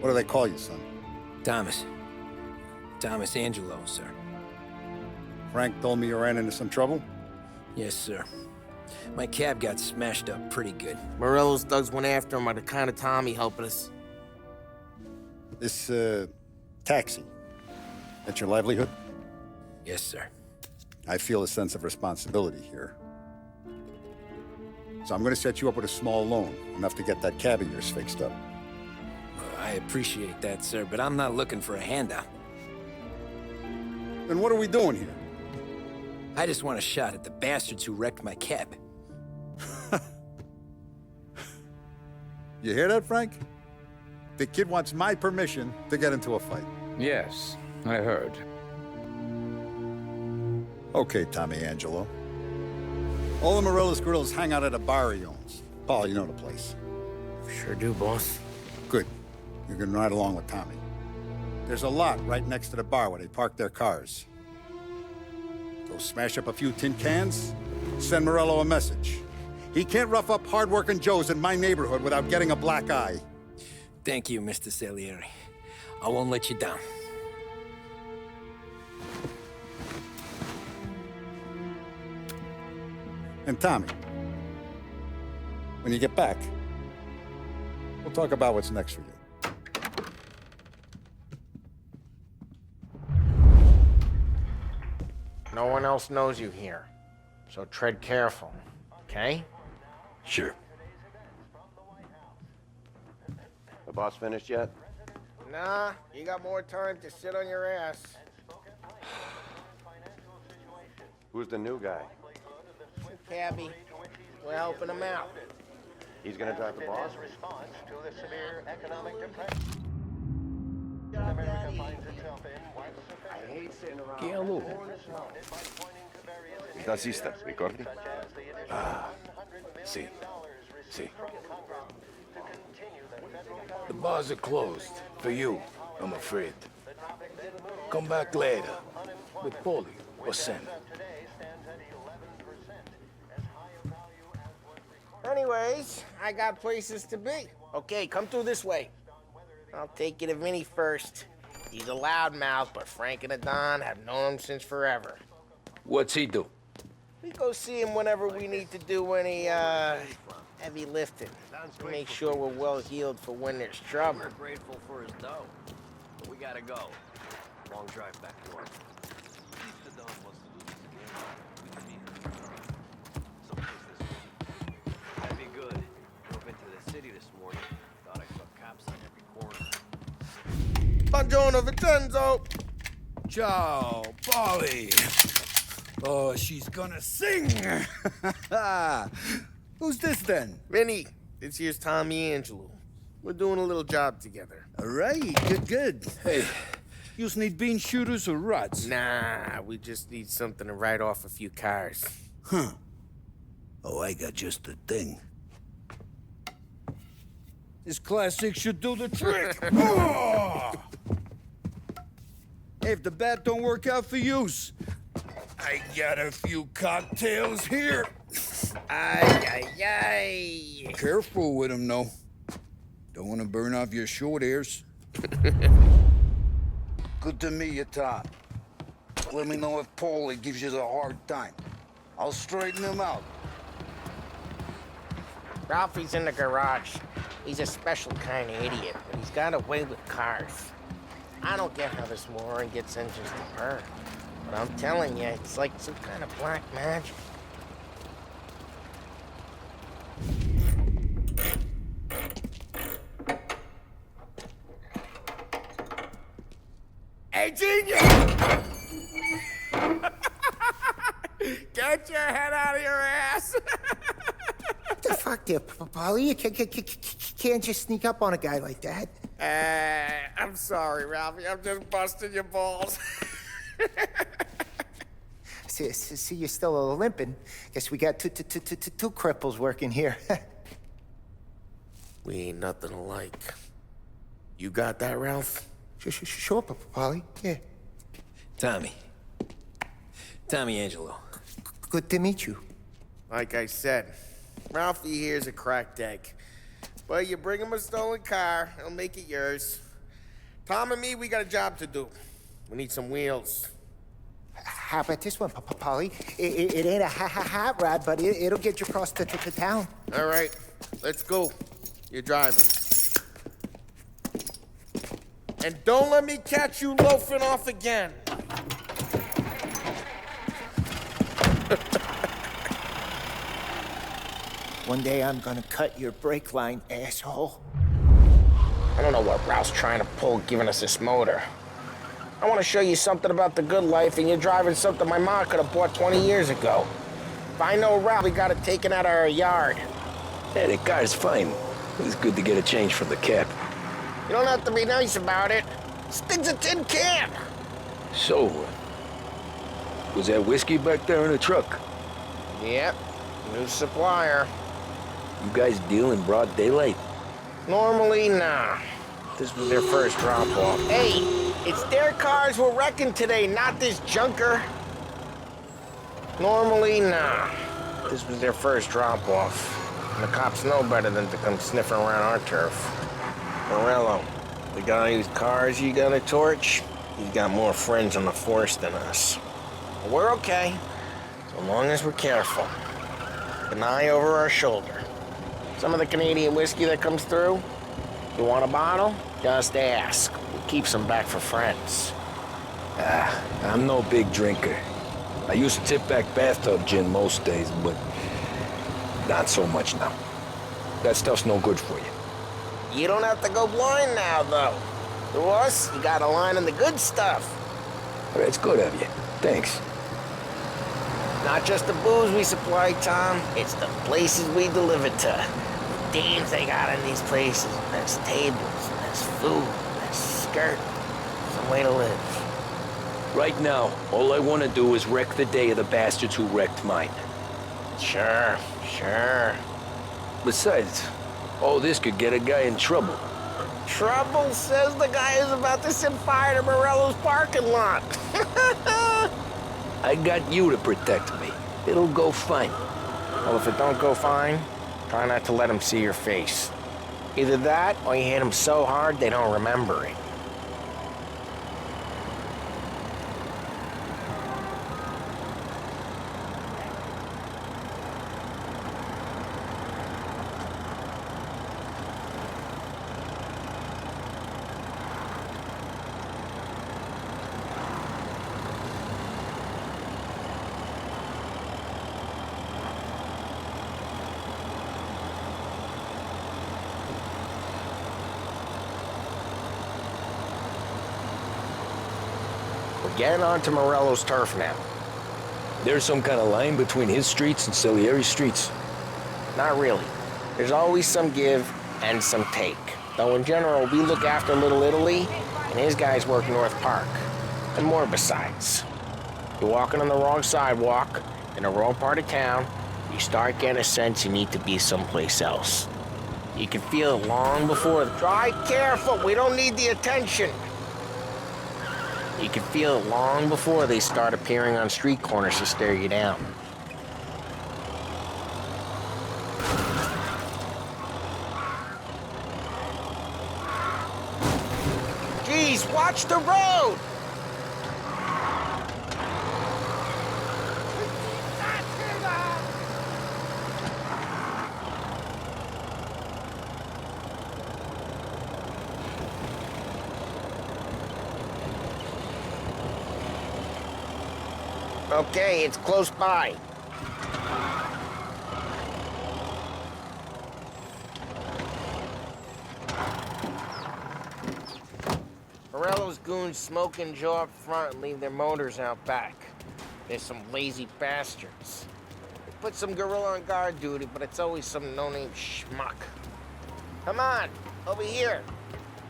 What do they call you, son? Thomas. Thomas Angelo, sir. Frank told me you ran into some trouble? Yes, sir. My cab got smashed up pretty good. Morello's thugs went after him on account of Tommy helping us. This, taxi, that's your livelihood? Yes, sir. I feel a sense of responsibility here. So I'm gonna set you up with a small loan, enough to get that cab of yours fixed up. I appreciate that, sir, but I'm not looking for a handout. Then what are we doing here? I just want a shot at the bastards who wrecked my cab. You hear that, Frank? The kid wants my permission to get into a fight. Yes, I heard. Okay, Tommy Angelo. All the Morello's girls hang out at a bar he owns. Paul, you know the place. Sure do, boss. Good. You can ride along with Tommy. There's a lot right next to the bar where they park their cars. Go smash up a few tin cans, send Morello a message. He can't rough up hard-working Joes in my neighborhood without getting a black eye. Thank you, Mr. Salieri. I won't let you down. And Tommy, when you get back, we'll talk about what's next for you. No one else knows you here, so tread careful, okay? Sure. The boss finished yet? Nah, you got more time to sit on your ass. Who's the new guy? Cabby, we're helping him out. He's gonna drive the boss? Response to the severe economic depression America finds itself in. I hate sitting around. Che allora? Il tassista, ricordi? Ah, sì. Sì. The bars are closed. For you, I'm afraid. Come back later. With Paulie or Sam. Anyways, I got places to be. Okay, come through this way. I'll take you to Vinny first. He's a loudmouth, but Frank and the Don have known him since forever. What's he do? We go see him whenever we need to do any, heavy lifting. To make sure we're well healed for when there's trouble. We're grateful for his dough, but we gotta go. Long drive back to work. If the Don wants to do this again, we can meet him. Someplace this week. That'd be good. Drove into the city this morning. Thought I saw cops on every corner. Buongiorno, Vincenzo! Ciao, Polly. Oh, she's gonna sing. Who's this then? Vinny, this here's Tommy Angelo. We're doing a little job together. All right, good. Hey, you need bean shooters or rods? Nah, we just need something to write off a few cars. Huh. Oh, I got just the thing. This classic should do the trick. Oh! Hey, if the bat don't work out for use, I got a few cocktails here. Ay. Careful with them, though. Don't want to burn off your short hairs. Good to meet you, Tom. Let me know if Paulie gives you a hard time. I'll straighten him out. Ralphie's in the garage. He's a special kind of idiot, but he's got a way with cars. I don't get how this moron gets engines to burn. But I'm telling you, it's like some kind of black magic. Hey, genius! Get your head out of your ass! What the fuck there, Paulie? You can't just sneak up on a guy like that. I'm sorry, Ralphie. I'm just busting your balls. See, you're still limping. Guess we got two cripples working here. We ain't nothing alike. You got that, Ralph? Sure, Paulie. Yeah. Tommy. Tommy Angelo. Good to meet you. Like I said, Ralphie here's a cracked egg. But you bring him a stolen car, he'll make it yours. Tom and me, we got a job to do. We need some wheels. How about this one, Paulie? It ain't a hot rod, but it'll get you across to town. All right, let's go. You're driving. And don't let me catch you loafing off again. One day I'm gonna cut your brake line, asshole. I don't know what Ralph's trying to pull giving us this motor. I want to show you something about the good life, and you're driving something my mom could have bought 20 years ago. If I know Ralph, we got it taken out of our yard. Yeah, the car's fine. It's good to get a change from the cab. You don't have to be nice about it. This thing's a tin can. So, was that whiskey back there in the truck? Yep, new supplier. You guys deal in broad daylight? Normally, nah. This was their first drop-off. Hey, it's their cars we're wrecking today, not this junker. Normally, nah. This was their first drop-off. And the cops know better than to come sniffing around our turf. Morello, the guy whose cars you got a torch, he's got more friends on the force than us. But we're okay, so long as we're careful. An eye over our shoulder. Some of the Canadian whiskey that comes through, you want a bottle? Just ask. We keep some back for friends. I'm no big drinker. I used to tip back bathtub gin most days, but not so much now. That stuff's no good for you. You don't have to go blind now, though. To us, you got a line in the good stuff. That's good of you. Thanks. Not just the booze we supply, Tom. It's the places we deliver to. The dames they got in these places. There's tables, there's food, there's skirt. Some way to live. Right now, all I want to do is wreck the day of the bastards who wrecked mine. Sure, sure. Besides, all this could get a guy in trouble. Trouble says the guy is about to set fire to Morello's parking lot. I got you to protect me. It'll go fine. Well, if it don't go fine, try not to let them see your face. Either that, or you hit them so hard they don't remember it. We're getting onto Morello's turf now. There's some kind of line between his streets and Salieri's streets. Not really. There's always some give and some take. Though in general, we look after Little Italy, and his guys work North Park. And more besides. You're walking on the wrong sidewalk, in the wrong part of town, you start getting a sense you need to be someplace else. You can feel it long before. Drive careful, we don't need the attention. You can feel it long before they start appearing on street corners to stare you down. Geez, watch the road! Okay, it's close by. Morello's goons smoke and Joe up front and leave their motors out back. They're some lazy bastards. They put some gorilla on guard duty, but it's always some no-name schmuck. Come on, over here.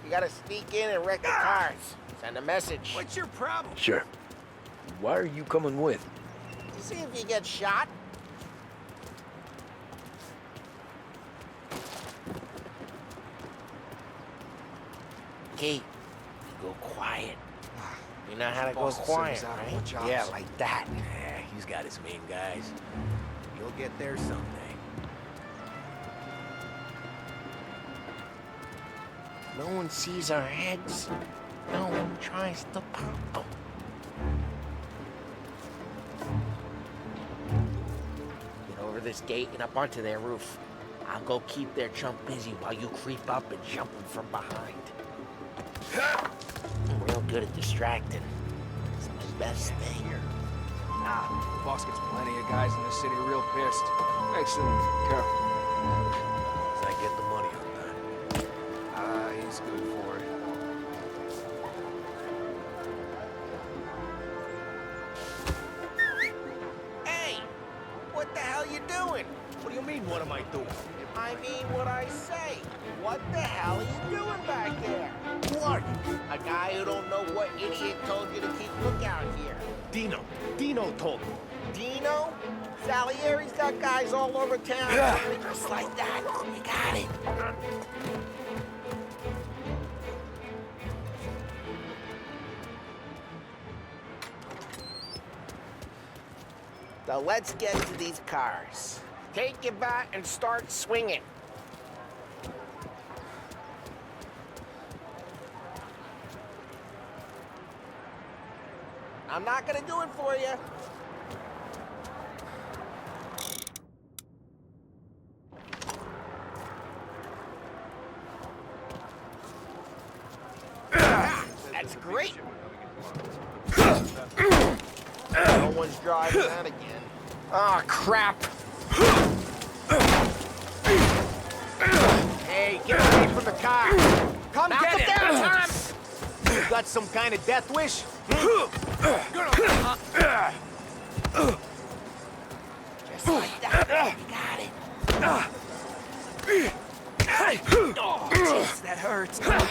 You gotta sneak in and wreck the cars. Send a message. What's your problem? Sure. Why are you coming with? To see if you get shot. gate, you go quiet. You know how to go quiet, right? Yeah, like that. Yeah, he's got his main guys. You'll get there someday. No one sees our heads. No one tries to pop them. Get over this gate and up onto their roof. I'll go keep their chump busy while you creep up and jump him from behind. I'm real good at distracting. It's my best thing. The boss gets plenty of guys in this city real pissed. Makes them careful. As I get the money on that. He's good for it. Hey! What the hell you doing? What do you mean, what am I doing? I mean what I say. What the hell are you doing back there? Who are you? A guy who don't know what idiot told you to keep lookout here. Dino. Dino told me. Dino? Salieri's got guys all over town. Just like that. You got it. Now let's get to these cars. Take your bat and start swinging. I'm not gonna do it for you. That's great. No one's driving that again. Oh, crap. Hey, get away from the car. Come Knock get him him! down, Tom. You got some kind of death wish? Just like that. You got it. Oh, jeez, that hurts. Come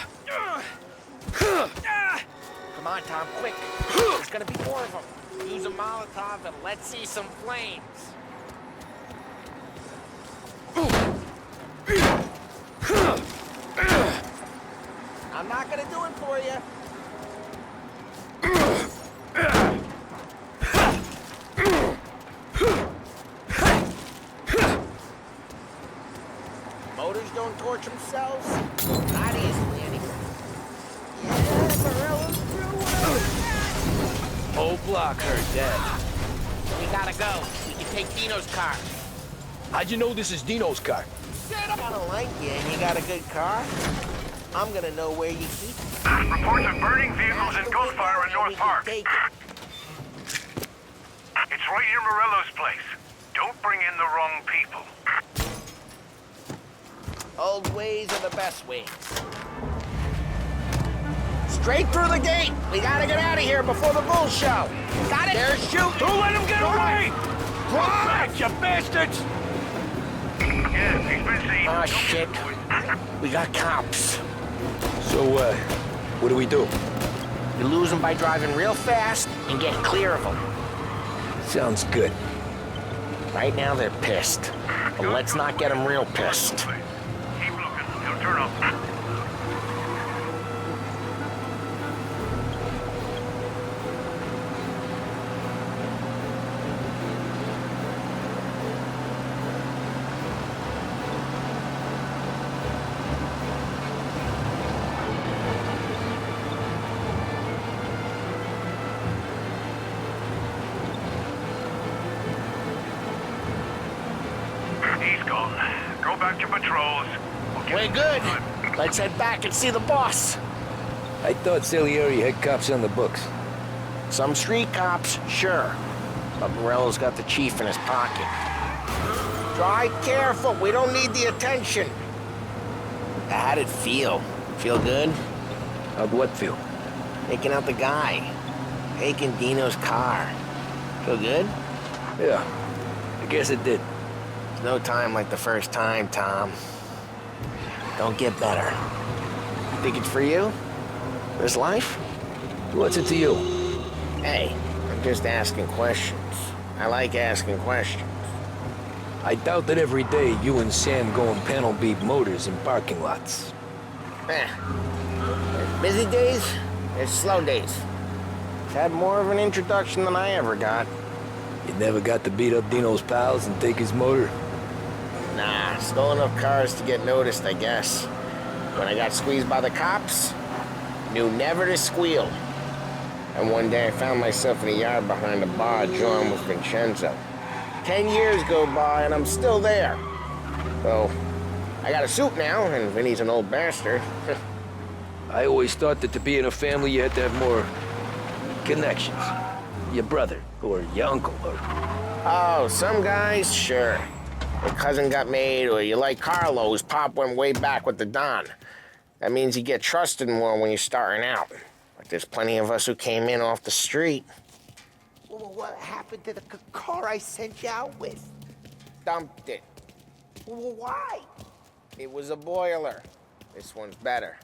on, Tom, quick. There's gonna be more of them. Use a Molotov and let's see some flames. I'm not gonna do it for you. Motors don't torch themselves? Not easily, anyway. Yeah, Morello's through. Whole block heard that. We gotta go. We can take Dino's car. How'd you know this is Dino's car? I don't like you and you got a good car. I'm gonna know where you keep it. Reports of burning vehicles and gunfire in North Park. Take it. It's right near Morello's place. Don't bring in the wrong people. Old ways are the best ways. Straight through the gate. We gotta get out of here before the bull show. Got it? They're shooting. Don't let him get away! Drop back, you bastards! Yeah, he's been seen. Oh, shit. We got cops. So, what do we do? You lose them by driving real fast and getting clear of them. Sounds good. Right now, they're pissed. But let's not get them real pissed. Keep looking. He'll turn up. He's gone. Go back to patrols. We're good. Let's head back and see the boss. I thought Salieri had cops on the books. Some street cops, sure. But Morello's got the chief in his pocket. Drive careful. We don't need the attention. How'd it feel? Feel good? How'd what feel? Taking out the guy. Taking Dino's car. Feel good? Yeah, I guess it did. There's no time like the first time, Tom. Don't get better. You think it's for you? This life? What's it to you? Hey, I'm just asking questions. I like asking questions. I doubt that every day you and Sam go and panel beat motors in parking lots. Eh. Busy days, there's slow days. Had more of an introduction than I ever got. You never got to beat up Dino's pals and take his motor? Nah, stole enough cars to get noticed, I guess. When I got squeezed by the cops, knew never to squeal. And one day I found myself in a yard behind a bar drawing with Vincenzo. 10 years go by and I'm still there. So, I got a suit now, and Vinny's an old bastard. I always thought that to be in a family you had to have more connections. Your brother, or your uncle, or... Oh, some guys, sure. Your cousin got made, or you like Carlos, Pop went way back with the Don. That means you get trusted more when you're starting out. But there's plenty of us who came in off the street. Well, what happened to the car I sent you out with? Dumped it. Well, why? It was a boiler. This one's better.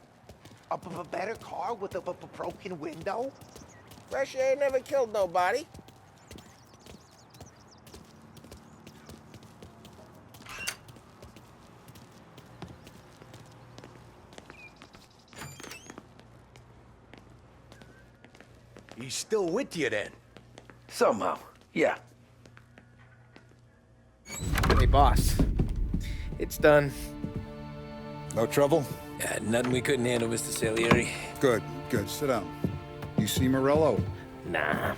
A better car with a broken window? Fresh air never killed nobody. He's still with you then? Somehow, yeah. Hey, boss. It's done. No trouble? Nothing we couldn't handle, Mr. Salieri. Good, good. Sit down. You see Morello? Nah.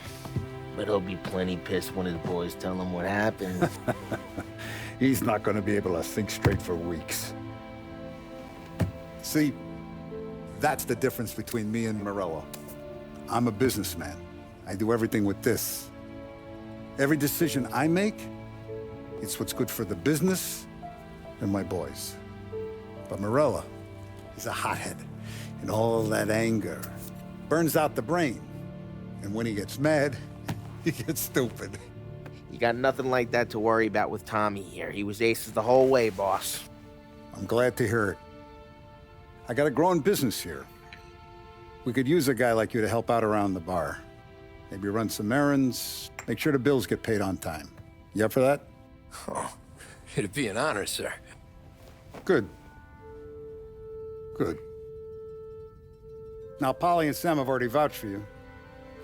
But he'll be plenty pissed when his boys tell him what happened. He's not going to be able to think straight for weeks. See, that's the difference between me and Morello. I'm a businessman. I do everything with this. Every decision I make, it's what's good for the business and my boys. But Morello, he's a hothead. And all that anger burns out the brain. And when he gets mad, he gets stupid. You got nothing like that to worry about with Tommy here. He was aces the whole way, boss. I'm glad to hear it. I got a growing business here. We could use a guy like you to help out around the bar. Maybe run some errands, make sure the bills get paid on time. You up for that? Oh, it'd be an honor, sir. Good. Good. Now, Polly and Sam have already vouched for you.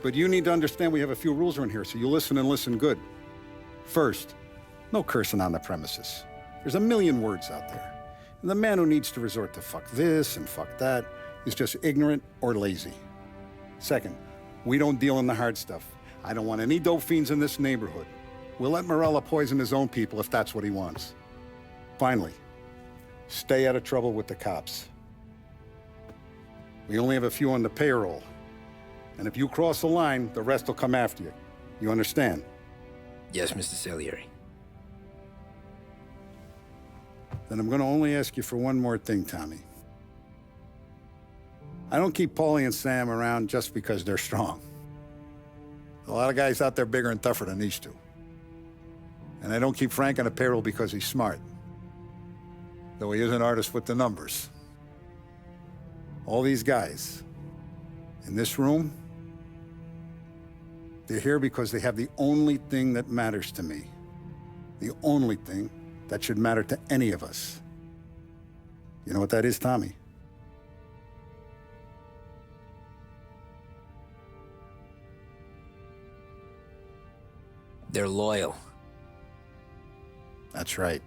But you need to understand we have a few rules around here, so you listen and listen good. First, no cursing on the premises. There's a million words out there. And the man who needs to resort to fuck this and fuck that is just ignorant or lazy. Second, we don't deal in the hard stuff. I don't want any dope fiends in this neighborhood. We'll let Morella poison his own people if that's what he wants. Finally, stay out of trouble with the cops. We only have a few on the payroll. And if you cross the line, the rest will come after you. You understand? Yes, Mr. Salieri. Then I'm going to only ask you for one more thing, Tommy. I don't keep Paulie and Sam around just because they're strong. A lot of guys out there bigger and tougher than these two. And I don't keep Frank on the payroll because he's smart. Though he is an artist with the numbers. All these guys in this room, they're here because they have the only thing that matters to me. The only thing that should matter to any of us. You know what that is, Tommy? They're loyal. That's right.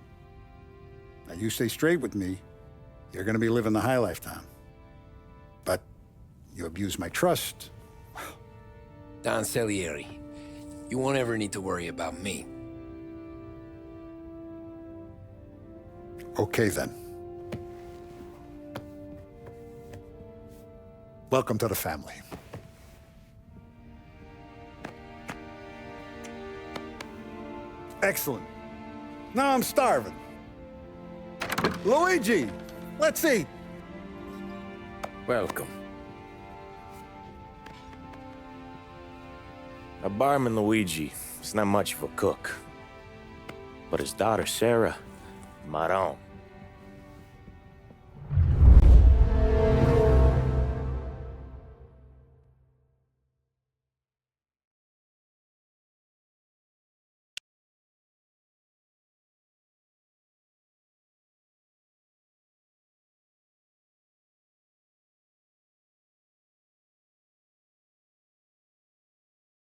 Now, you stay straight with me, you're gonna be living the high life, Tom. But you abuse my trust. Don Salieri, you won't ever need to worry about me. Okay, then. Welcome to the family. Excellent. Now I'm starving. Luigi, let's eat. Welcome. A barman Luigi is not much of a cook. But his daughter, Sarah, Maron.